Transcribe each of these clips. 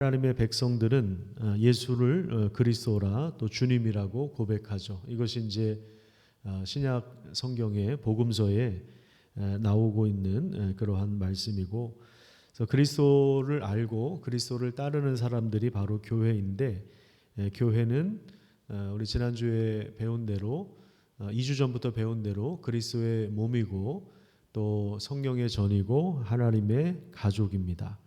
하나님의 백성들은 예수를 그리스도라 또 주님이라고 고백하죠. 이것이 이제 신약 성경의 복음서에 나오고 있는 그러한 말씀이고, 그래서 그리스도를 알고 그리스도를 따르는 사람들이 바로 교회인데, 교회는 우리 지난주에 배운 대로 2주 전부터 배운 대로 그리스도의 몸이고 또 성령의 전이고 하나님의 가족입니다.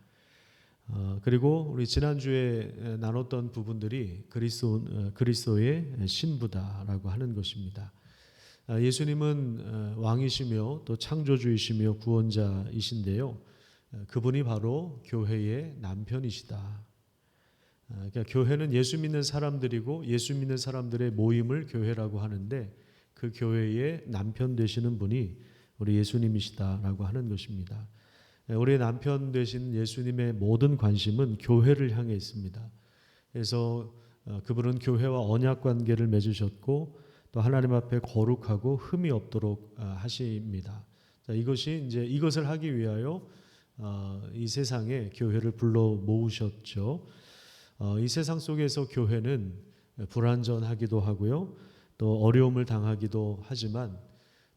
그리고 우리 지난주에 나눴던 부분들이 그리스도의 신부다라고 하는 것입니다. 예수님은 왕이시며 또 창조주이시며 구원자이신데요. 그분이 바로 교회의 남편이시다. 그러니까 교회는 예수 믿는 사람들이고 예수 믿는 사람들의 모임을 교회라고 하는데, 그 교회의 남편 되시는 분이 우리 예수님이시다라고 하는 것입니다. 우리의 남편 되신 예수님의 모든 관심은 교회를 향해 있습니다. 그래서 그분은 교회와 언약 관계를 맺으셨고 또 하나님 앞에 거룩하고 흠이 없도록 하십니다. 자, 이것을 하기 위하여 이 세상에 교회를 불러 모으셨죠. 이 세상 속에서 교회는 불완전하기도 하고요, 또 어려움을 당하기도 하지만,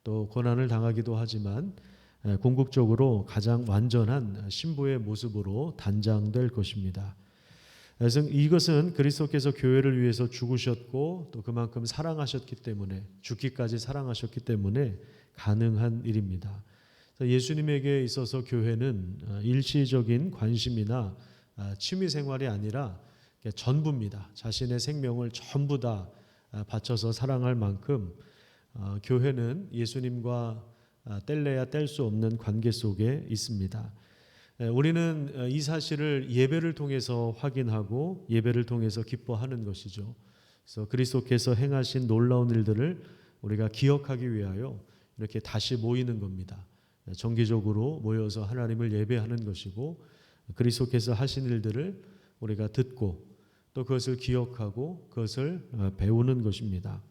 또 고난을 당하기도 하지만 궁극적으로 가장 완전한 신부의 모습으로 단장될 것입니다. 그래서 이것은 그리스도께서 교회를 위해서 죽으셨고 또 그만큼 사랑하셨기 때문에, 죽기까지 사랑하셨기 때문에 가능한 일입니다. 예수님에게 있어서 교회는 일시적인 관심이나 취미 생활이 아니라 전부입니다. 자신의 생명을 전부 다 바쳐서 사랑할 만큼 교회는 예수님과 뗄래야 뗄 수 없는 관계 속에 있습니다. 우리는 이 사실을 예배를 통해서 확인하고 예배를 통해서 기뻐하는 것이죠. 그래서 그리스도께서 행하신 놀라운 일들을 우리가 기억하기 위하여 이렇게 다시 모이는 겁니다. 정기적으로 모여서 하나님을 예배하는 것이고, 그리스도께서 하신 일들을 우리가 듣고 또 그것을 기억하고 그것을 배우는 것입니다.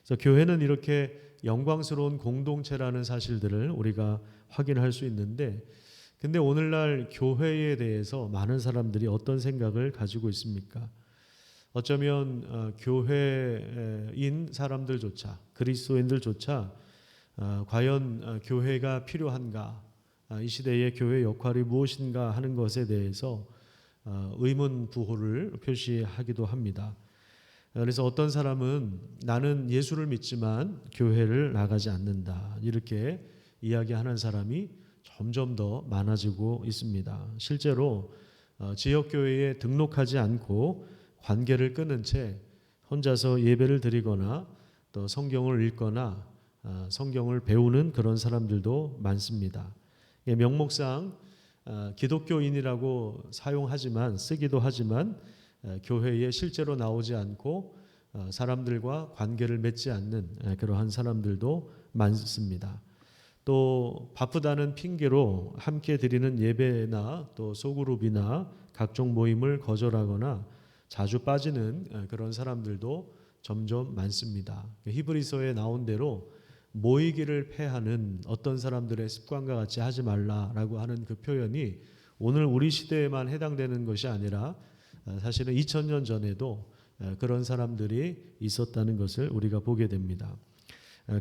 그래서 교회는 이렇게 영광스러운 공동체라는 사실들을 우리가 확인할 수 있는데, 근데 오늘날 교회에 대해서 많은 사람들이 어떤 생각을 가지고 있습니까? 어쩌면 교회인 사람들조차, 그리스도인들조차 과연 교회가 필요한가, 이 시대의 교회 역할이 무엇인가 하는 것에 대해서 의문부호를 표시하기도 합니다. 그래서 어떤 사람은 나는 예수를 믿지만 교회를 나가지 않는다, 이렇게 이야기하는 사람이 점점 더 많아지고 있습니다. 실제로 지역교회에 등록하지 않고 관계를 끊은 채 혼자서 예배를 드리거나 또 성경을 읽거나 성경을 배우는 그런 사람들도 많습니다. 명목상 기독교인이라고 쓰기도 하지만 교회에 실제로 나오지 않고 사람들과 관계를 맺지 않는 그러한 사람들도 많습니다. 또 바쁘다는 핑계로 함께 드리는 예배나 또 소그룹이나 각종 모임을 거절하거나 자주 빠지는 그런 사람들도 점점 많습니다. 히브리서에 나온 대로 모이기를 패하는 어떤 사람들의 습관과 같이 하지 말라라고 하는 그 표현이 오늘 우리 시대에만 해당되는 것이 아니라 사실은 2000년 전에도 그런 사람들이 있었다는 것을 우리가 보게 됩니다.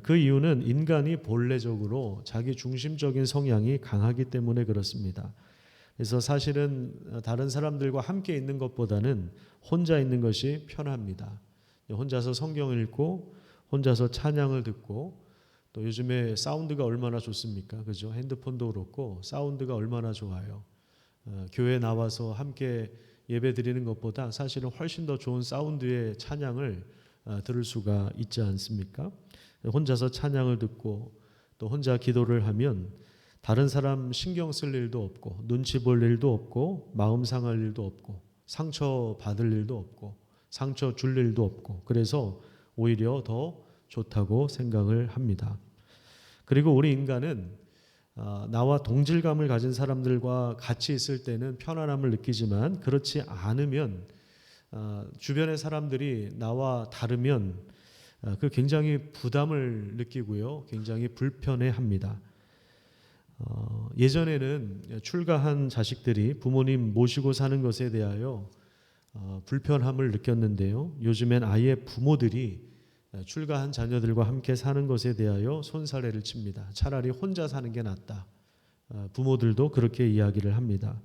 그 이유는 인간이 본래적으로 자기 중심적인 성향이 강하기 때문에 그렇습니다. 그래서 사실은 다른 사람들과 함께 있는 것보다는 혼자 있는 것이 편합니다. 혼자서 성경을 읽고 혼자서 찬양을 듣고, 또 요즘에 사운드가 얼마나 좋습니까? 그죠? 핸드폰도 그렇고 사운드가 얼마나 좋아요. 교회 나와서 함께 예배 드리는 것보다 사실은 훨씬 더 좋은 사운드의 찬양을 들을 수가 있지 않습니까? 혼자서 찬양을 듣고 또 혼자 기도를 하면 다른 사람 신경 쓸 일도 없고 눈치 볼 일도 없고 마음 상할 일도 없고 상처 받을 일도 없고 상처 줄 일도 없고, 그래서 오히려 더 좋다고 생각을 합니다. 그리고 우리 인간은 나와 동질감을 가진 사람들과 같이 있을 때는 편안함을 느끼지만, 그렇지 않으면 주변의 사람들이 나와 다르면 굉장히 부담을 느끼고요, 굉장히 불편해합니다. 예전에는 출가한 자식들이 부모님 모시고 사는 것에 대하여 불편함을 느꼈는데요. 요즘엔 아예 부모들이 출가한 자녀들과 함께 사는 것에 대하여 손사래를 칩니다. 차라리 혼자 사는 게 낫다. 부모들도 그렇게 이야기를 합니다.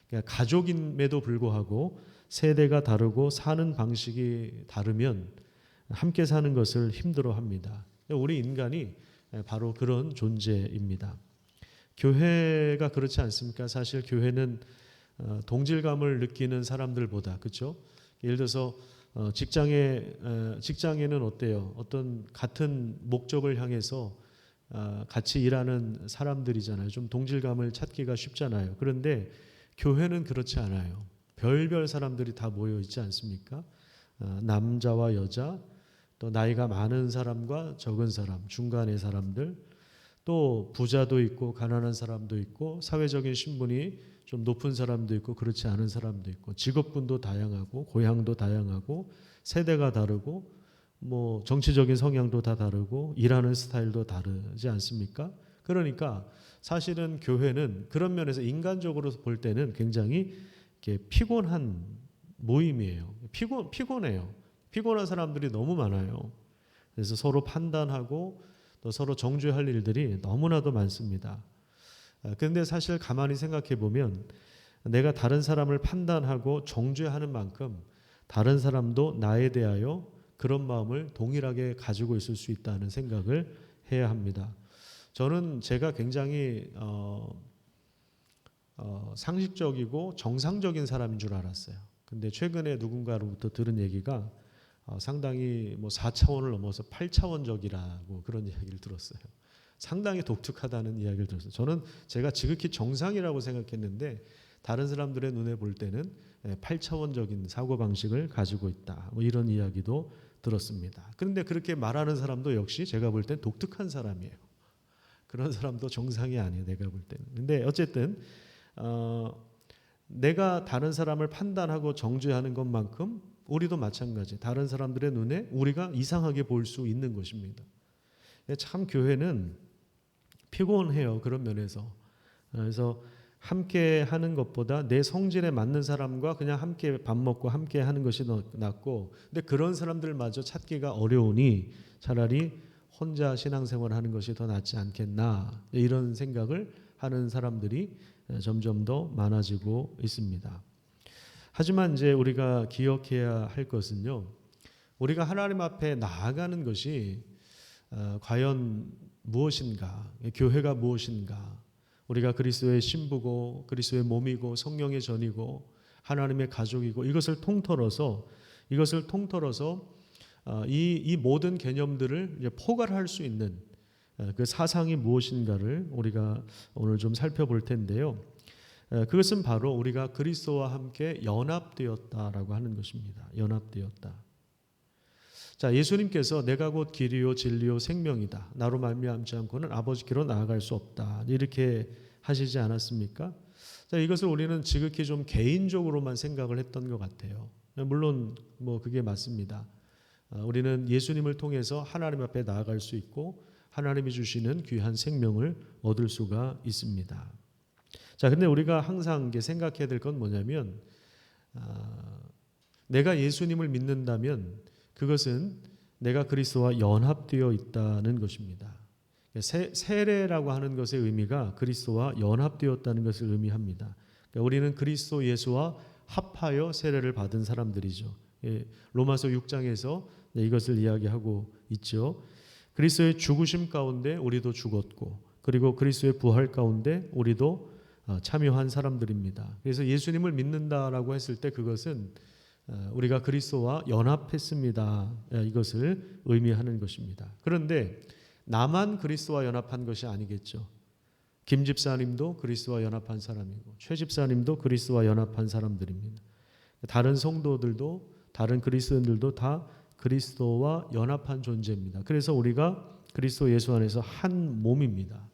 그러니까 가족임에도 불구하고 세대가 다르고 사는 방식이 다르면 함께 사는 것을 힘들어합니다. 우리 인간이 바로 그런 존재입니다. 교회가 그렇지 않습니까? 사실 교회는 동질감을 느끼는 사람들보다, 그렇죠? 예를 들어서 직장에는 어때요? 어떤 같은 목적을 향해서 같이 일하는 사람들이잖아요. 좀 동질감을 찾기가 쉽잖아요. 그런데 교회는 그렇지 않아요. 별별 사람들이 다 모여 있지 않습니까? 남자와 여자, 또 나이가 많은 사람과 적은 사람, 중간의 사람들, 또 부자도 있고 가난한 사람도 있고 사회적인 신분이 좀 높은 사람도 있고 그렇지 않은 사람도 있고 직업군도 다양하고 고향도 다양하고 세대가 다르고 뭐 정치적인 성향도 다 다르고 일하는 스타일도 다르지 않습니까? 그러니까 사실은 교회는 그런 면에서 인간적으로 볼 때는 굉장히 이렇게 피곤한 모임이에요. 피곤해요. 피곤한 사람들이 너무 많아요. 그래서 서로 판단하고 또 서로 정죄할 일들이 너무나도 많습니다. 그런데 사실 가만히 생각해 보면 내가 다른 사람을 판단하고 정죄하는 만큼 다른 사람도 나에 대하여 그런 마음을 동일하게 가지고 있을 수 있다는 생각을 해야 합니다. 저는 제가 굉장히 상식적이고 정상적인 사람인 줄 알았어요. 근데 최근에 누군가로부터 들은 얘기가 상당히 뭐 4차원을 넘어서 8차원적이라고 그런 이야기를 들었어요. 상당히 독특하다는 이야기를 들었어요. 저는 제가 지극히 정상이라고 생각했는데 다른 사람들의 눈에 볼 때는 8차원적인 사고방식을 가지고 있다. 뭐 이런 이야기도 들었습니다. 그런데 그렇게 말하는 사람도 역시 제가 볼 땐 독특한 사람이에요. 그런 사람도 정상이 아니에요. 내가 볼 때는. 근데 어쨌든 내가 다른 사람을 판단하고 정죄하는 것만큼 우리도 마찬가지. 다른 사람들의 눈에 우리가 이상하게 볼 수 있는 것입니다. 참 교회는 피곤해요. 그런 면에서. 그래서 함께 하는 것보다 내 성질에 맞는 사람과 그냥 함께 밥 먹고 함께 하는 것이 낫고, 근데 그런 사람들마저 찾기가 어려우니 차라리 혼자 신앙생활을 하는 것이 더 낫지 않겠나, 이런 생각을 하는 사람들이 점점 더 많아지고 있습니다. 하지만 이제 우리가 기억해야 할 것은요, 우리가 하나님 앞에 나아가는 것이 과연 무엇인가, 교회가 무엇인가, 우리가 그리스도의 신부고 그리스도의 몸이고 성령의 전이고 하나님의 가족이고 이것을 통틀어서 이 모든 개념들을 이제 포괄할 수 있는 그 사상이 무엇인가를 우리가 오늘 좀 살펴볼 텐데요. 그것은 바로 우리가 그리스도와 함께 연합되었다라고 하는 것입니다. 연합되었다. 자, 예수님께서 내가 곧 길이요 진리요 생명이다. 나로 말미암지 않고는 아버지께로 나아갈 수 없다. 이렇게 하시지 않았습니까? 자, 이것을 우리는 지극히 좀 개인적으로만 생각을 했던 것 같아요. 물론 뭐 그게 맞습니다. 우리는 예수님을 통해서 하나님 앞에 나아갈 수 있고 하나님이 주시는 귀한 생명을 얻을 수가 있습니다. 자, 근데 우리가 항상 생각해야 될 건 뭐냐면 내가 예수님을 믿는다면 그것은 내가 그리스도와 연합되어 있다는 것입니다. 세례라고 하는 것의 의미가 그리스도와 연합되었다는 것을 의미합니다. 그러니까 우리는 그리스도 예수와 합하여 세례를 받은 사람들이죠. 로마서 6장에서 이것을 이야기하고 있죠. 그리스도의 죽으심 가운데 우리도 죽었고, 그리고 그리스도의 부활 가운데 우리도 참여한 사람들입니다. 그래서 예수님을 믿는다라고 했을 때 그것은 우리가 그리스도와 연합했습니다. 이것을 의미하는 것입니다. 그런데 나만 그리스도와 연합한 것이 아니겠죠. 김 집사님도 그리스도와 연합한 사람이고 최 집사님도 그리스도와 연합한 사람들입니다. 다른 성도들도 다른 그리스도인들도 다 그리스도와 연합한 존재입니다. 그래서 우리가 그리스도 예수 안에서 한 몸입니다.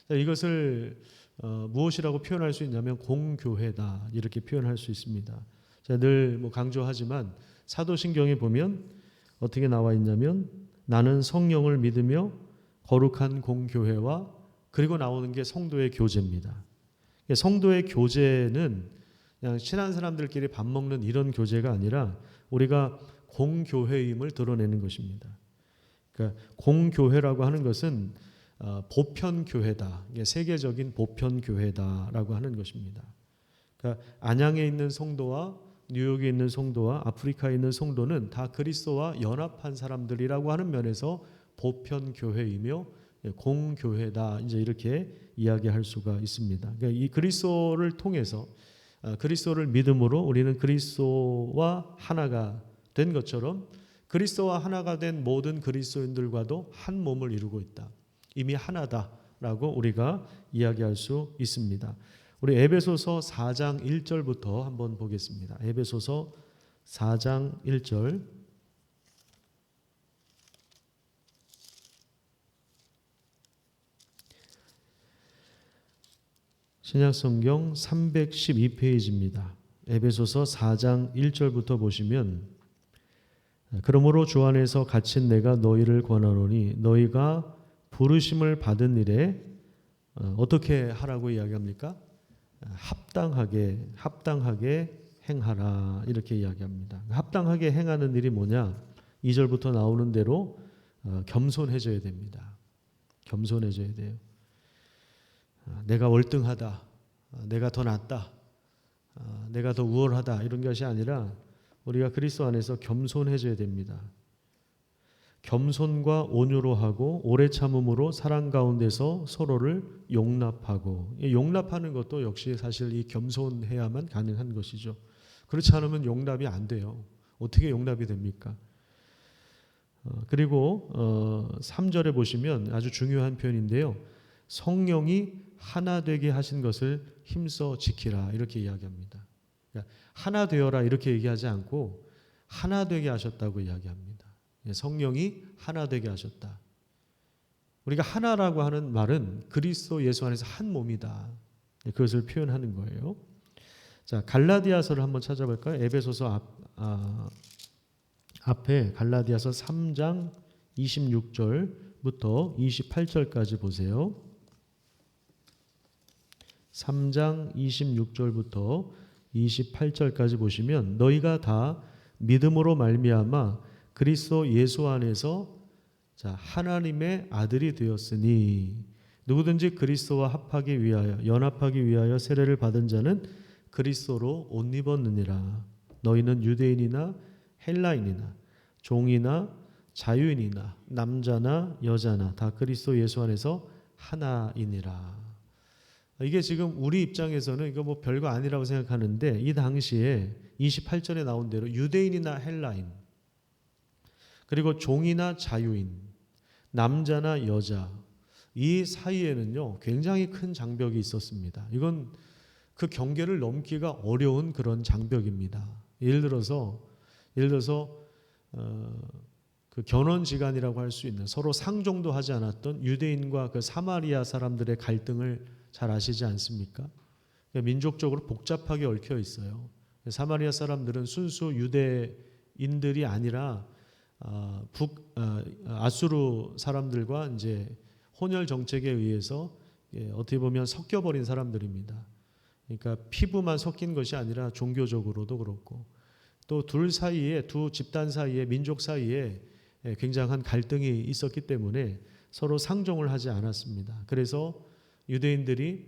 이것을 무엇이라고 표현할 수 있냐면 공교회다, 이렇게 표현할 수 있습니다. 제가 늘 강조하지만 사도신경에 보면 어떻게 나와 있냐면 나는 성령을 믿으며 거룩한 공교회와 그리고 나오는 게 성도의 교제입니다. 성도의 교제는 그냥 친한 사람들끼리 밥 먹는 이런 교제가 아니라 우리가 공교회임을 드러내는 것입니다. 그러니까 공교회라고 하는 것은 보편교회다. 세계적인 보편교회다라고 하는 것입니다. 그러니까 안양에 있는 성도와 뉴욕에 있는 성도와 아프리카에 있는 성도는 다 그리스도와 연합한 사람들이라고 하는 면에서 보편교회이며 공교회다. 이제 이렇게 이야기할 수가 있습니다. 그러니까 이 그리스도를 통해서 그리스도를 믿음으로 우리는 그리스도와 하나가 된 것처럼 그리스도와 하나가 된 모든 그리스도인들과도 한 몸을 이루고 있다. 이미 하나다라고 우리가 이야기할 수 있습니다. 우리 에베소서 4장 1절부터 한번 보겠습니다. 에베소서 4장 1절. 신약성경 312페이지입니다. 에베소서 4장 1절부터 보시면 그러므로 주 안에서 갇힌 내가 너희를 권하노니 너희가 부르심을 받은 일에 어떻게 하라고 이야기합니까? 합당하게 행하라 이렇게 이야기합니다. 합당하게 행하는 일이 뭐냐? 2절부터 나오는 대로 겸손해져야 됩니다. 겸손해져야 돼요. 내가 월등하다, 내가 더 낫다, 내가 더 우월하다 이런 것이 아니라 우리가 그리스도 안에서 겸손해져야 됩니다. 겸손과 온유로 하고 오래 참음으로 사랑 가운데서 서로를 용납하고, 용납하는 것도 역시 사실 이 겸손해야만 가능한 것이죠. 그렇지 않으면 용납이 안 돼요. 어떻게 용납이 됩니까? 그리고 3절에 보시면 아주 중요한 표현인데요. 성령이 하나 되게 하신 것을 힘써 지키라 이렇게 이야기합니다. 그러니까 하나 되어라 이렇게 얘기하지 않고 하나 되게 하셨다고 이야기합니다. 성령이 하나 되게 하셨다. 우리가 하나라고 하는 말은 그리스도 예수 안에서 한 몸이다. 그것을 표현하는 거예요. 자, 갈라디아서를 한번 찾아볼까요? 에베소서 앞에 갈라디아서 3장 26절부터 28절까지 보세요. 3장 26절부터 28절까지 보시면 너희가 다 믿음으로 말미암아 그리스도 예수 안에서 하나님의 아들이 되었으니 누구든지 그리스도와 합하기 위하여 연합하기 위하여 세례를 받은 자는 그리스도로 옷 입었느니라. 너희는 유대인이나 헬라인이나 종이나 자유인이나 남자나 여자나 다 그리스도 예수 안에서 하나이니라. 이게 지금 우리 입장에서는 이거 뭐 별거 아니라고 생각하는데 이 당시에 28절에 나온 대로 유대인이나 헬라인 그리고 종이나 자유인 남자나 여자 이 사이에는요 굉장히 큰 장벽이 있었습니다. 이건 그 경계를 넘기가 어려운 그런 장벽입니다. 예를 들어서 그 견원지간이라고 할 수 있는 서로 상종도 하지 않았던 유대인과 그 사마리아 사람들의 갈등을 잘 아시지 않습니까? 민족적으로 복잡하게 얽혀 있어요. 사마리아 사람들은 순수 유대인들이 아니라 아수르 사람들과 이제 혼혈 정책에 의해서 어떻게 보면 섞여버린 사람들입니다. 그러니까 피부만 섞인 것이 아니라 종교적으로도 그렇고 또 두 집단 사이에 민족 사이에 굉장한 갈등이 있었기 때문에 서로 상종을 하지 않았습니다. 그래서 유대인들이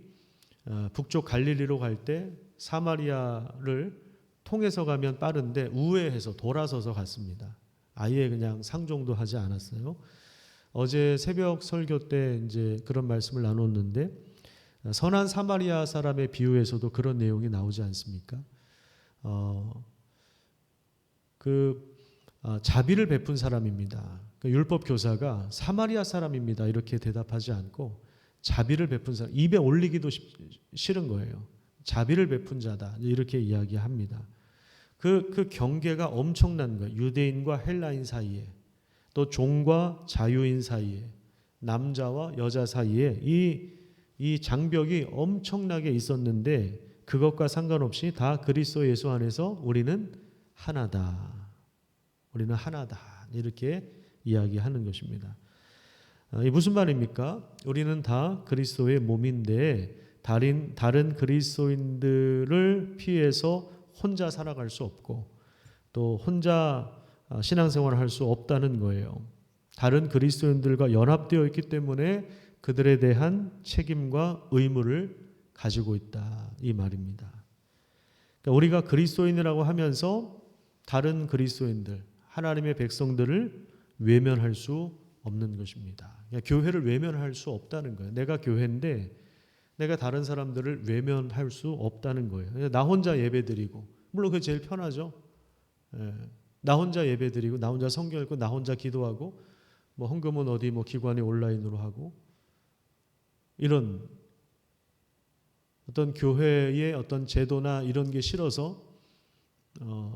북쪽 갈릴리로 갈 때 사마리아를 통해서 가면 빠른데 우회해서 돌아서서 갔습니다. 아예 그냥 상종도 하지 않았어요. 어제 새벽 설교 때 이제 그런 말씀을 나눴는데 선한 사마리아 사람의 비유에서도 그런 내용이 나오지 않습니까? 자비를 베푼 사람입니다. 율법 교사가 사마리아 사람입니다. 이렇게 대답하지 않고 자비를 베푼 사람, 입에 올리기도 싫은 거예요. 자비를 베푼 자다. 이렇게 이야기합니다. 그 경계가 엄청난 거예요. 유대인과 헬라인 사이에, 또 종과 자유인 사이에, 남자와 여자 사이에 이 장벽이 엄청나게 있었는데 그것과 상관없이 다 그리스도 예수 안에서 우리는 하나다. 우리는 하나다. 이렇게 이야기하는 것입니다. 이 무슨 말입니까? 우리는 다 그리스도의 몸인데 다른 그리스도인들을 피해서 혼자 살아갈 수 없고 또 혼자 신앙생활을 할 수 없다는 거예요. 다른 그리스도인들과 연합되어 있기 때문에 그들에 대한 책임과 의무를 가지고 있다 이 말입니다. 그러니까 우리가 그리스도인이라고 하면서 다른 그리스도인들, 하나님의 백성들을 외면할 수 없는 것입니다. 그러니까 교회를 외면할 수 없다는 거예요. 내가 교회인데 내가 다른 사람들을 외면할 수 없다는 거예요. 나 혼자 예배드리고, 물론 그게 제일 편하죠. 나 혼자 예배드리고, 나 혼자 성경 읽고, 나 혼자 기도하고, 뭐 헌금은 어디 뭐 기관에 온라인으로 하고, 이런 어떤 교회의 어떤 제도나 이런 게 싫어서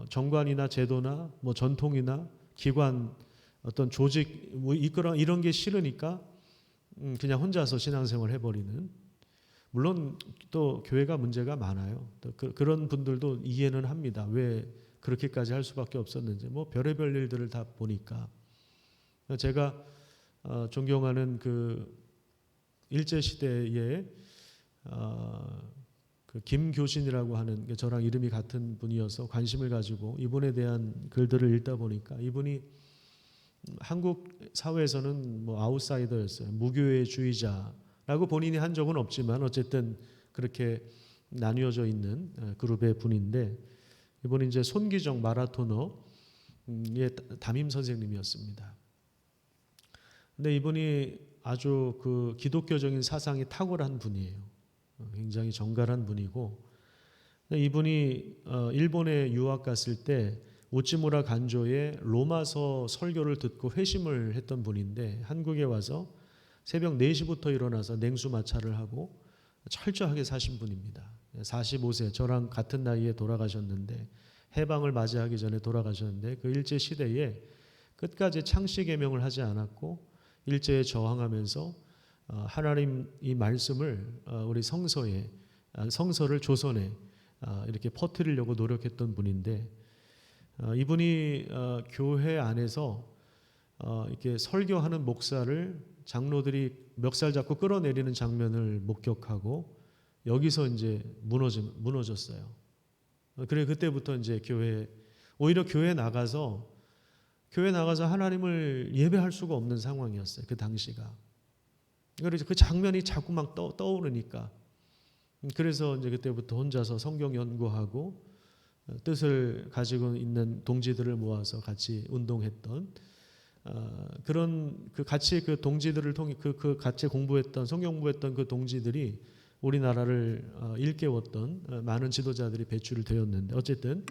정관이나 제도나 뭐 전통이나 기관 어떤 조직 뭐 이런 게 싫으니까 그냥 혼자서 신앙생활 해버리는. 물론 또 교회가 문제가 많아요. 또 그런 분들도 이해는 합니다. 왜 그렇게까지 할 수밖에 없었는지. 뭐 별의별 일들을 다 보니까. 제가 존경하는 그 일제 시대에 그 김교신이라고 하는 저랑 이름이 같은 분이어서 관심을 가지고 이분에 대한 글들을 읽다 보니까 이분이 한국 사회에서는 뭐 아웃사이더였어요. 무교회주의자라고 본인이 한 적은 없지만 어쨌든 그렇게 나뉘어져 있는 그룹의 분인데 이분이 이제 손기정 마라토너의 담임 선생님이었습니다. 근데 이분이 아주 그 기독교적인 사상이 탁월한 분이에요. 굉장히 정갈한 분이고 이분이 일본에 유학 갔을 때 우찌무라 간조의 로마서 설교를 듣고 회심을 했던 분인데 한국에 와서 새벽 4시부터 일어나서 냉수 마찰을 하고 철저하게 사신 분입니다. 45세 저랑 같은 나이에 돌아가셨는데 해방을 맞이하기 전에 돌아가셨는데 그 일제 시대에 끝까지 창씨 계명을 하지 않았고 일제에 저항하면서 하나님 이 말씀을 우리 성서를 조선에 이렇게 퍼뜨리려고 노력했던 분인데 이분이 교회 안에서 이렇게 설교하는 목사를 장로들이 멱살 잡고 끌어내리는 장면을 목격하고 여기서 이제 무너졌어요. 그래 그때부터 이제 오히려 교회 나가서 하나님을 예배할 수가 없는 상황이었어요. 그 당시가. 그래서 그 장면이 자꾸 막 떠오르니까 그래서 이제 그때부터 혼자서 성경 연구하고 뜻을 가지고 있는 동지들을 모아서 같이 운동했던 그런 그 같이 그 동지들을 통해 그 같이 공부했던 성경 공부했던 그 동지들이 우리나라를 일깨웠던 많은 지도자들이 배출이 되었는데 어쨌든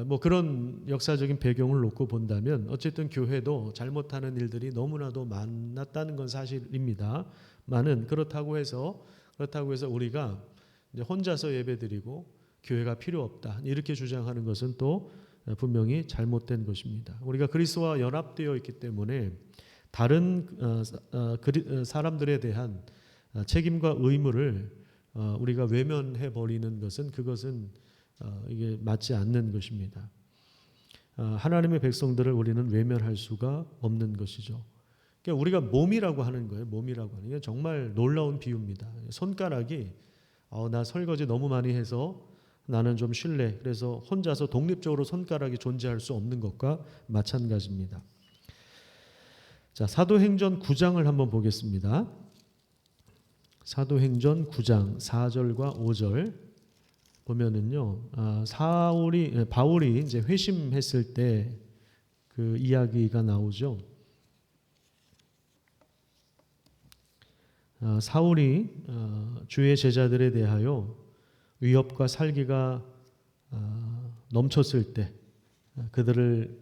뭐 그런 역사적인 배경을 놓고 본다면 어쨌든 교회도 잘못하는 일들이 너무나도 많았다는 건 사실입니다. 많은 그렇다고 해서 우리가 이제 혼자서 예배드리고 교회가 필요 없다 이렇게 주장하는 것은 또 분명히 잘못된 것입니다. 우리가 그리스도와 연합되어 있기 때문에 다른 사람들에 대한 책임과 의무를 우리가 외면해 버리는 것은 그것은 이게 맞지 않는 것입니다. 하나님의 백성들을 우리는 외면할 수가 없는 것이죠. 그러니까 우리가 몸이라고 하는 거예요. 몸이라고 하는 게 정말 놀라운 비유입니다. 손가락이 나 설거지 너무 많이 해서 나는 좀 쉴래. 그래서 혼자서 독립적으로 손가락이 존재할 수 없는 것과 마찬가지입니다. 자, 사도행전 9장을 한번 보겠습니다. 사도행전 9장 4절과 5절 보면은요, 바울이 이제 회심했을 때 그 이야기가 나오죠. 사울이 주의 제자들에 대하여 위협과 살기가 넘쳤을 때 그들을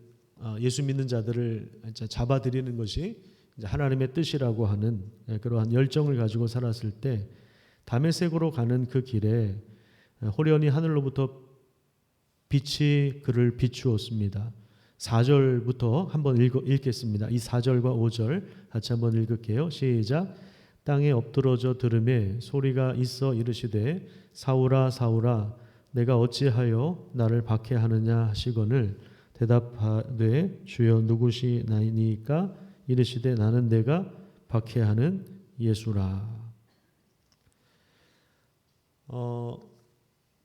예수 믿는 자들을 잡아들이는 것이 이제 하나님의 뜻이라고 하는 그러한 열정을 가지고 살았을 때 다메섹으로 가는 그 길에 호련히 하늘로부터 빛이 그를 비추었습니다. 4절부터 한번 읽겠습니다. 이 4절과 5절 같이 한번 읽을게요. 시작. 땅에 엎드러져 들음에 소리가 있어 이르시되 사울아 사울아 내가 어찌하여 나를 박해하느냐 하시거늘 대답하되 주여 누구시나이까 이르시되 나는 내가 박해하는 예수라.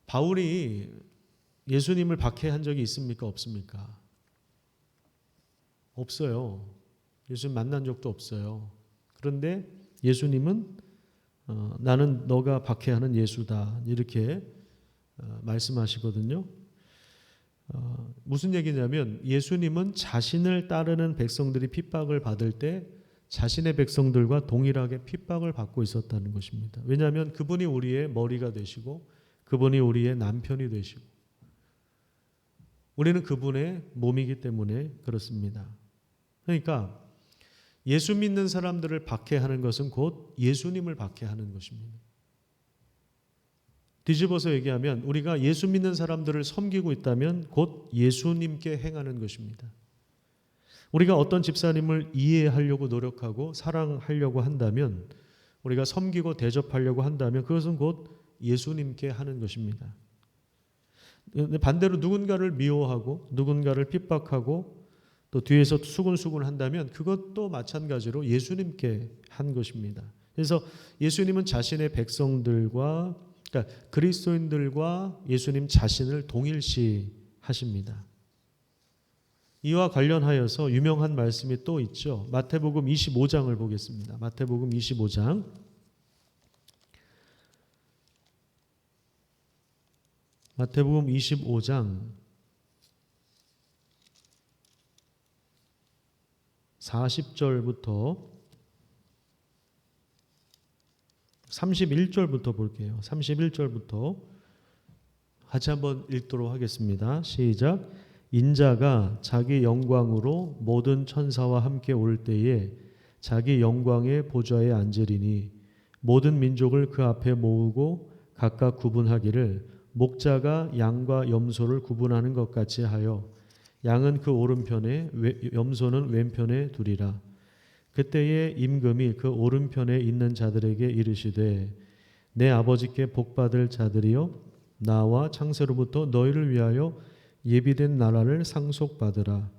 바울이 예수님을 박해한 적이 있습니까? 없습니까? 없어요. 예수님 만난 적도 없어요. 그런데 예수님은 나는 너가 박해하는 예수다 이렇게 말씀하시거든요. 무슨 얘기냐면 예수님은 자신을 따르는 백성들이 핍박을 받을 때 자신의 백성들과 동일하게 핍박을 받고 있었다는 것입니다. 왜냐하면 그분이 우리의 머리가 되시고 그분이 우리의 남편이 되시고 우리는 그분의 몸이기 때문에 그렇습니다. 그러니까 예수 믿는 사람들을 박해하는 것은 곧 예수님을 박해하는 것입니다. 뒤집어서 얘기하면 우리가 예수 믿는 사람들을 섬기고 있다면 곧 예수님께 행하는 것입니다. 우리가 어떤 집사님을 이해하려고 노력하고 사랑하려고 한다면 우리가 섬기고 대접하려고 한다면 그것은 곧 예수님께 하는 것입니다. 반대로 누군가를 미워하고 누군가를 핍박하고 또 뒤에서 수군수군 한다면 그것도 마찬가지로 예수님께 한 것입니다. 그래서 예수님은 자신의 백성들과 그러니까 그리스도인들과 예수님 자신을 동일시하십니다. 이와 관련하여서 유명한 말씀이 또 있죠. 마태복음 25장을 보겠습니다. 마태복음 25장 40절부터 31절부터 볼게요. 31절부터 같이 한번 읽도록 하겠습니다. 시작. 인자가 자기 영광으로 모든 천사와 함께 올 때에 자기 영광의 보좌에 앉으리니 모든 민족을 그 앞에 모으고 각각 구분하기를 목자가 양과 염소를 구분하는 것 같이 하여 양은 그 오른편에 염소는 왼편에 두리라. 그때에 임금이 그 오른편에 있는 자들에게 이르시되 내 아버지께 복받을 자들이여 나와 창세로부터 너희를 위하여 예비된 나라를 상속받으라.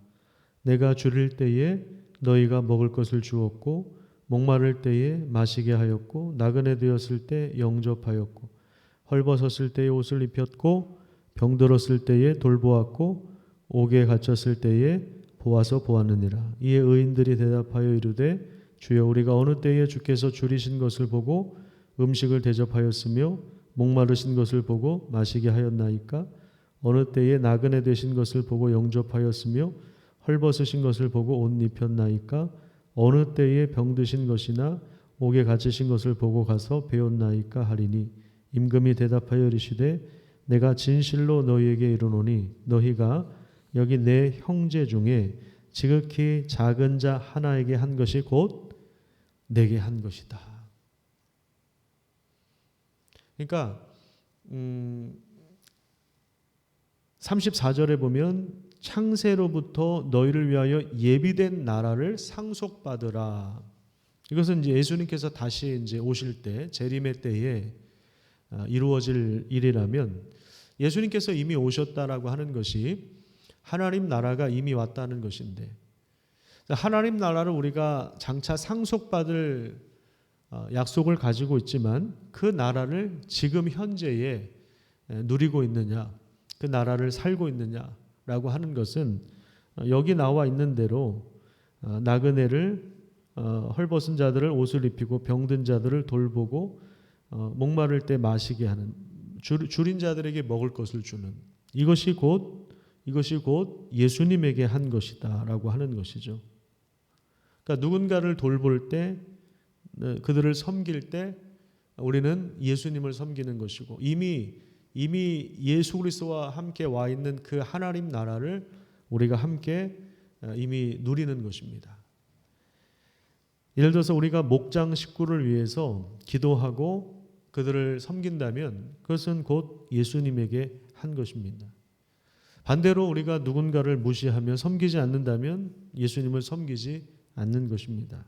내가 줄일 때에 너희가 먹을 것을 주었고 목마를 때에 마시게 하였고 나그네 되었을 때 영접하였고 헐벗었을 때에 옷을 입혔고 병들었을 때에 돌보았고 옥에 갇혔을 때에 보아서 보았느니라. 이에 의인들이 대답하여 이르되 주여 우리가 어느 때에 주께서 줄이신 것을 보고 음식을 대접하였으며 목마르신 것을 보고 마시게 하였나이까? 어느 때에 나그네 되신 것을 보고 영접하였으며 헐벗으신 것을 보고 옷 입혔나이까? 어느 때에 병드신 것이나 옥에 갇히신 것을 보고 가서 배웠나이까 하리니 임금이 대답하여 이르시되 내가 진실로 너희에게 이르노니 너희가 여기 내 형제 중에 지극히 작은 자 하나에게 한 것이 곧 내게 한 것이다. 그러니까 34절에 보면 창세로부터 너희를 위하여 예비된 나라를 상속받으라. 이것은 이제 예수님께서 다시 이제 오실 때 재림의 때에 이루어질 일이라면 예수님께서 이미 오셨다라고 하는 것이 하나님 나라가 이미 왔다는 것인데 하나님 나라를 우리가 장차 상속받을 약속을 가지고 있지만 그 나라를 지금 현재에 누리고 있느냐 그 나라를 살고 있느냐라고 하는 것은 여기 나와 있는 대로 나그네를 헐벗은 자들을 옷을 입히고 병든 자들을 돌보고 목마를 때 마시게 하는 줄인 자들에게 먹을 것을 주는 이것이 곧 예수님에게 한 것이다라고 하는 것이죠. 그러니까 누군가를 돌볼 때 그들을 섬길 때 우리는 예수님을 섬기는 것이고 이미 예수 그리스도와 함께 와 있는 그 하나님 나라를 우리가 함께 이미 누리는 것입니다. 예를 들어서 우리가 목장 식구를 위해서 기도하고 그들을 섬긴다면 그것은 곧 예수님에게 한 것입니다. 반대로 우리가 누군가를 무시하며 섬기지 않는다면 예수님을 섬기지 않는 것입니다.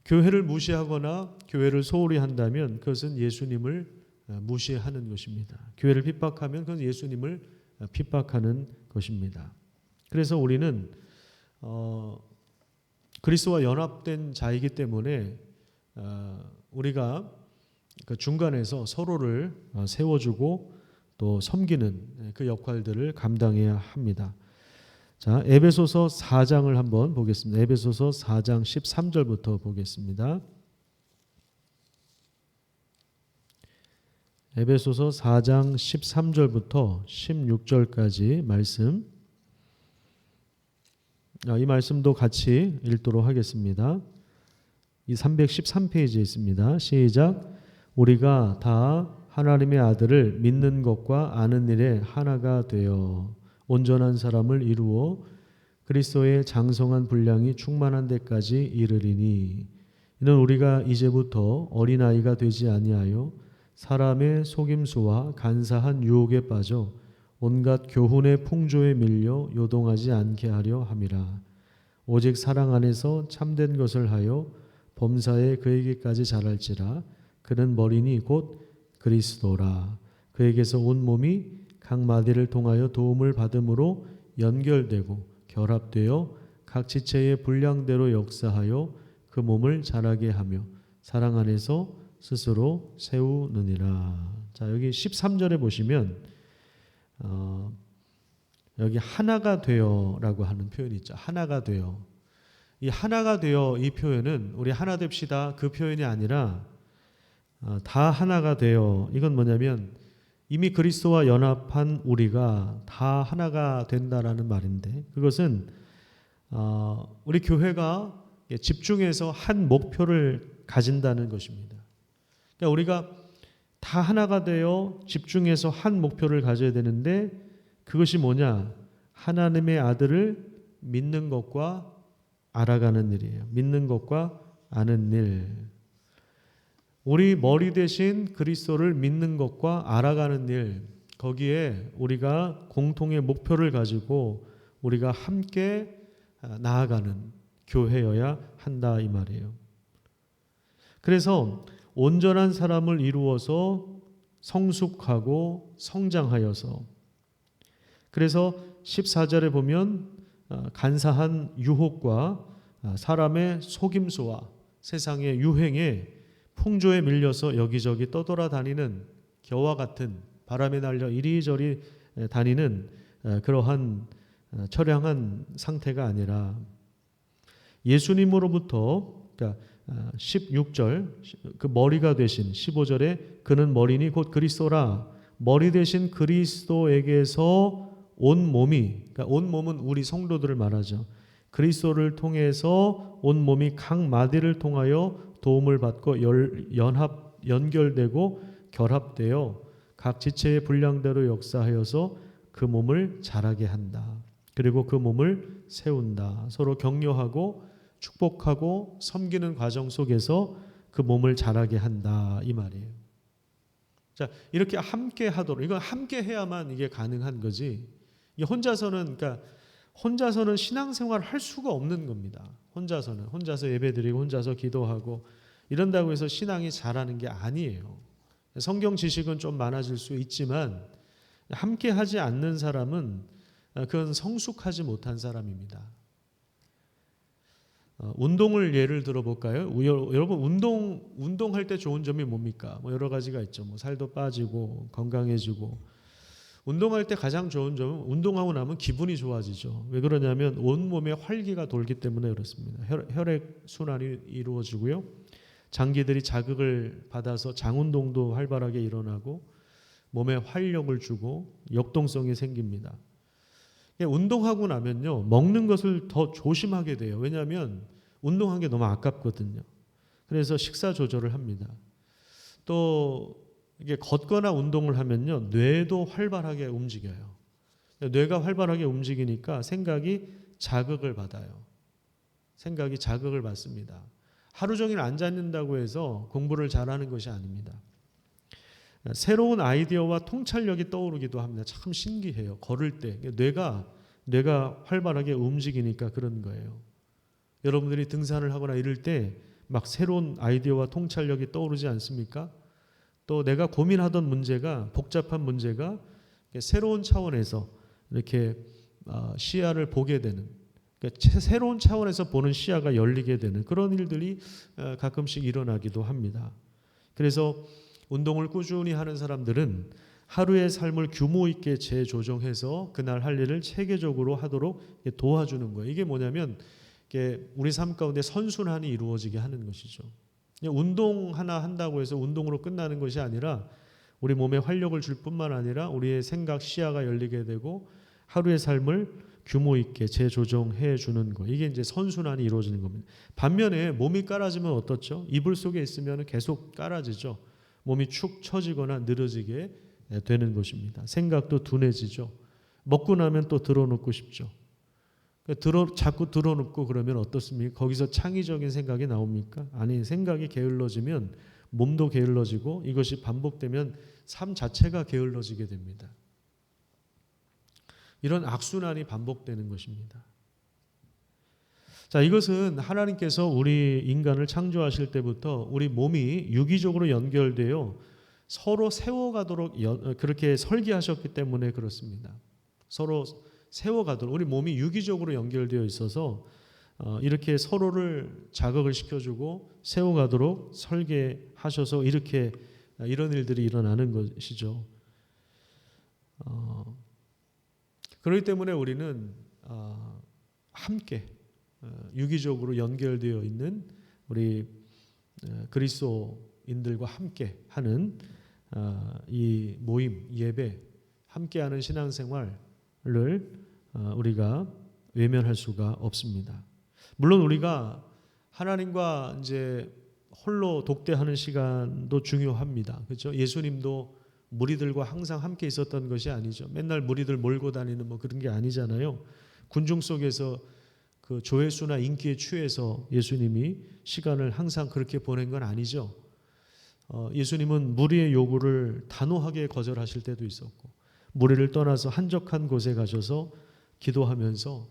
교회를 무시하거나 교회를 소홀히 한다면 그것은 예수님을 무시하는 것입니다. 교회를 핍박하면 그건 예수님을 핍박하는 것입니다. 그래서 우리는 그리스도와 연합된 자이기 때문에 우리가 그 중간에서 서로를 세워주고 또 섬기는 그 역할들을 감당해야 합니다. 자, 에베소서 4장을 한번 보겠습니다. 에베소서 4장 13절부터 보겠습니다. 에베소서 4장 13절부터 16절까지 말씀, 이 말씀도 같이 읽도록 하겠습니다. 이 313페이지에 있습니다. 시작. 우리가 다 하나님의 아들을 믿는 것과 아는 일에 하나가 되어 온전한 사람을 이루어 그리스도의 장성한 분량이 충만한 데까지 이르리니, 이는 우리가 이제부터 어린아이가 되지 아니하여 사람의 속임수와 간사한 유혹에 빠져 온갖 교훈의 풍조에 밀려 요동하지 않게 하려 함이라. 오직 사랑 안에서 참된 것을 하여 범사에 그에게까지 자랄지라. 그는 머리니 곧 그리스도라. 그에게서 온 몸이 각 마디를 통하여 도움을 받음으로 연결되고 결합되어 각 지체의 분량대로 역사하여 그 몸을 자라게 하며 사랑 안에서 스스로 세우느니라. 자, 여기 13절에 보시면 여기 하나가 되어라고 하는 표현이 있죠. 하나가 되어. 이 하나가 되어 이 표현은 우리 하나 됩시다 그 표현이 아니라 다 하나가 되어, 이건 뭐냐면 이미 그리스도와 연합한 우리가 다 하나가 된다라는 말인데, 그것은 우리 교회가 집중해서 한 목표를 가진다는 것입니다. 그러니까 우리가 다 하나가 되어 집중해서 한 목표를 가져야 되는데, 그것이 뭐냐? 하나님의 아들을 믿는 것과 알아가는 일이에요. 믿는 것과 아는 일. 우리 머리 대신 그리스도를 믿는 것과 알아가는 일, 거기에 우리가 공통의 목표를 가지고 우리가 함께 나아가는 교회여야 한다 이 말이에요. 그래서 온전한 사람을 이루어서 성숙하고 성장하여서, 그래서 14절에 보면 간사한 유혹과 사람의 속임수와 세상의 유행에 풍조에 밀려서 여기저기 떠돌아다니는 겨와 같은 바람에 날려 이리저리 다니는 그러한 처량한 상태가 아니라 예수님으로부터, 그러니까 16절 그 머리가 되신 15절에 그는 머리니 곧 그리스도라. 머리 되신 그리스도에게서 온 몸이, 그러니까 온 몸은 우리 성도들을 말하죠. 그리스도를 통해서 온 몸이 각 마디를 통하여 도움을 받고 연결되고 결합되어 각 지체의 분량대로 역사하여서 그 몸을 자라게 한다. 그리고 그 몸을 세운다. 서로 격려하고 축복하고 섬기는 과정 속에서 그 몸을 자라게 한다 이 말이에요. 자, 이렇게 함께 하도록, 이건 함께 해야만 이게 가능한 거지. 이게 혼자서는 신앙생활을 할 수가 없는 겁니다. 혼자서 예배드리고 혼자서 기도하고 이런다고 해서 신앙이 자라는 게 아니에요. 성경 지식은 좀 많아질 수 있지만 함께 하지 않는 사람은 그건 성숙하지 못한 사람입니다. 운동을 예를 들어볼까요? 여러분 운동할 때 좋은 점이 뭡니까? 여러 가지가 있죠. 살도 빠지고 건강해지고. 운동할 때 가장 좋은 점은 운동하고 나면 기분이 좋아지죠. 왜 그러냐면 온몸에 활기가 돌기 때문에 그렇습니다. 혈액 순환이 이루어지고요. 장기들이 자극을 받아서 장운동도 활발하게 일어나고 몸에 활력을 주고 역동성이 생깁니다. 운동하고 나면요, 먹는 것을 더 조심하게 돼요. 왜냐하면 운동한 게 너무 아깝거든요. 그래서 식사 조절을 합니다. 또 이게 걷거나 운동을 하면요, 뇌도 활발하게 움직여요. 뇌가 활발하게 움직이니까 생각이 자극을 받아요. 생각이 자극을 받습니다. 하루 종일 앉아 있는다고 해서 공부를 잘하는 것이 아닙니다. 새로운 아이디어와 통찰력이 떠오르기도 합니다. 참 신기해요. 걸을 때 뇌가 활발하게 움직이니까 그런 거예요. 여러분들이 등산을 하거나 이럴 때 막 새로운 아이디어와 통찰력이 떠오르지 않습니까? 또 내가 고민하던 문제가, 복잡한 문제가 새로운 차원에서 이렇게 시야를 보게 되는 그러니까 새로운 차원에서 보는 시야가 열리게 되는 그런 일들이 가끔씩 일어나기도 합니다. 그래서 운동을 꾸준히 하는 사람들은 하루의 삶을 규모 있게 재조정해서 그날 할 일을 체계적으로 하도록 도와주는 거예요. 이게 뭐냐면 우리 삶 가운데 선순환이 이루어지게 하는 것이죠. 운동 하나 한다고 해서 운동으로 끝나는 것이 아니라 우리 몸에 활력을 줄 뿐만 아니라 우리의 생각 시야가 열리게 되고 하루의 삶을 규모 있게 재조정해 주는 거. 이게 이제 선순환이 이루어지는 겁니다. 반면에 몸이 깔아지면 어떻죠? 이불 속에 있으면 계속 깔아지죠. 몸이 축 처지거나 늘어지게 되는 것입니다. 생각도 둔해지죠. 먹고 나면 또 들어눕고 싶죠. 자꾸 들어눕고 그러면 어떻습니까? 거기서 창의적인 생각이 나옵니까? 아니, 생각이 게을러지면 몸도 게을러지고 이것이 반복되면 삶 자체가 게을러지게 됩니다. 이런 악순환이 반복되는 것입니다. 자, 이것은 하나님께서 우리 인간을 창조하실 때부터 우리 몸이 유기적으로 연결되어 서로 세워가도록 그렇게 설계하셨기 때문에 그렇습니다. 서로 세워가도록 우리 몸이 유기적으로 연결되어 있어서 이렇게 서로를 자극을 시켜주고 세워가도록 설계하셔서 이렇게 이런 일들이 일어나는 것이죠. 그렇기 때문에 우리는 함께 유기적으로 연결되어 있는 우리 그리스도인들과 함께 하는 이 모임, 예배, 함께하는 신앙생활을 우리가 외면할 수가 없습니다. 물론 우리가 하나님과 이제 홀로 독대하는 시간도 중요합니다. 그렇죠? 예수님도 무리들과 항상 함께 있었던 것이 아니죠. 맨날 무리들 몰고 다니는 뭐 그런 게 아니잖아요. 군중 속에서 그 조회수나 인기에 취해서 예수님이 시간을 항상 그렇게 보낸 건 아니죠. 예수님은 무리의 요구를 단호하게 거절하실 때도 있었고 무리를 떠나서 한적한 곳에 가셔서 기도하면서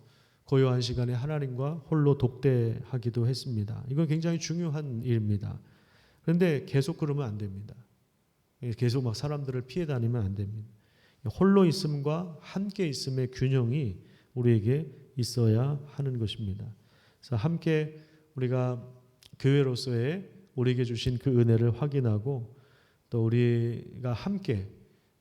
고요한 시간에 하나님과 홀로 독대하기도 했습니다. 이건 굉장히 중요한 일입니다. 그런데 계속 그러면 안 됩니다. 계속 막 사람들을 피해 다니면 안 됩니다. 홀로 있음과 함께 있음의 균형이 우리에게 있어야 하는 것입니다. 그래서 함께 우리가 교회로서의 우리에게 주신 그 은혜를 확인하고 또 우리가 함께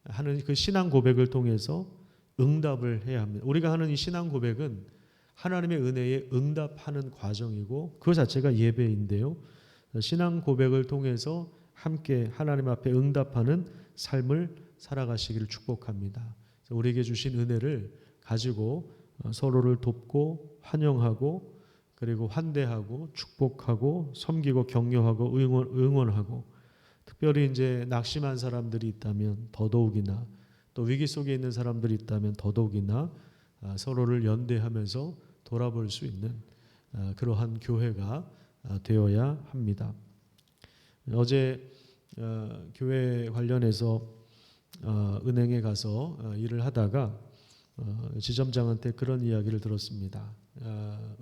하는 그 신앙 고백을 통해서 응답을 해야 합니다. 우리가 하는 이 신앙 고백은 하나님의 은혜에 응답하는 과정이고 그 자체가 예배인데요. 신앙 고백을 통해서 함께 하나님 앞에 응답하는 삶을 살아가시기를 축복합니다. 우리에게 주신 은혜를 가지고 서로를 돕고 환영하고 그리고 환대하고 축복하고 섬기고 격려하고 응원하고 특별히 이제 낙심한 사람들이 있다면 더더욱이나 또 위기 속에 있는 사람들이 있다면 더더욱이나 서로를 연대하면서 돌아볼 수 있는 그러한 교회가 되어야 합니다. 어제 교회 관련해서 은행에 가서 일을 하다가 지점장한테 그런 이야기를 들었습니다.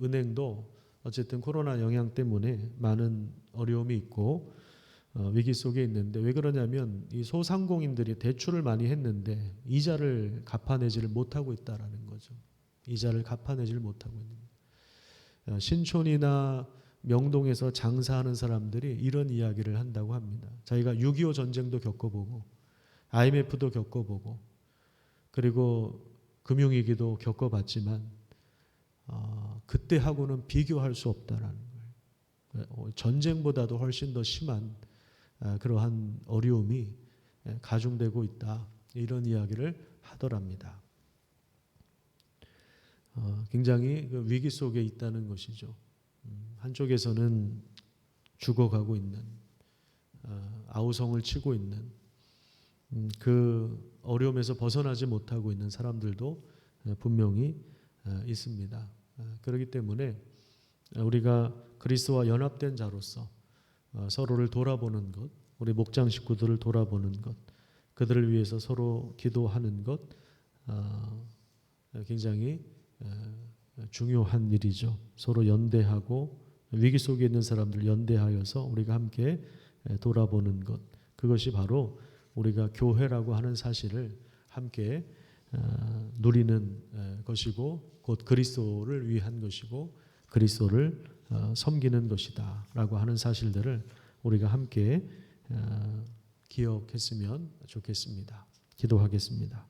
은행도 어쨌든 코로나 영향 때문에 많은 어려움이 있고 위기 속에 있는데 왜 그러냐면 이 소상공인들이 대출을 많이 했는데 이자를 갚아내지를 못하고 있다라는 거죠. 이자를 갚아내지를 못하고 있는 거예요. 신촌이나 명동에서 장사하는 사람들이 이런 이야기를 한다고 합니다. 자기가 6.25 전쟁도 겪어보고 IMF도 겪어보고 그리고 금융위기도 겪어봤지만 그때하고는 비교할 수 없다라는 거예요. 전쟁보다도 훨씬 더 심한 그러한 어려움이 가중되고 있다. 이런 이야기를 하더랍니다. 굉장히 그 위기 속에 있다는 것이죠. 한쪽에서는 죽어가고 있는 아우성을 치고 있는 그 어려움에서 벗어나지 못하고 있는 사람들도 분명히 있습니다. 그렇기 때문에 우리가 그리스도와 연합된 자로서 서로를 돌아보는 것, 우리 목장 식구들을 돌아보는 것, 그들을 위해서 서로 기도하는 것 굉장히 중요한 일이죠. 서로 연대하고 위기 속에 있는 사람들 연대하여서 우리가 함께 돌아보는 것, 그것이 바로 우리가 교회라고 하는 사실을 함께 누리는 것이고 곧 그리스도를 위한 것이고 그리스도를 섬기는 것이다라고 하는 사실들을 우리가 함께 기억했으면 좋겠습니다. 기도하겠습니다.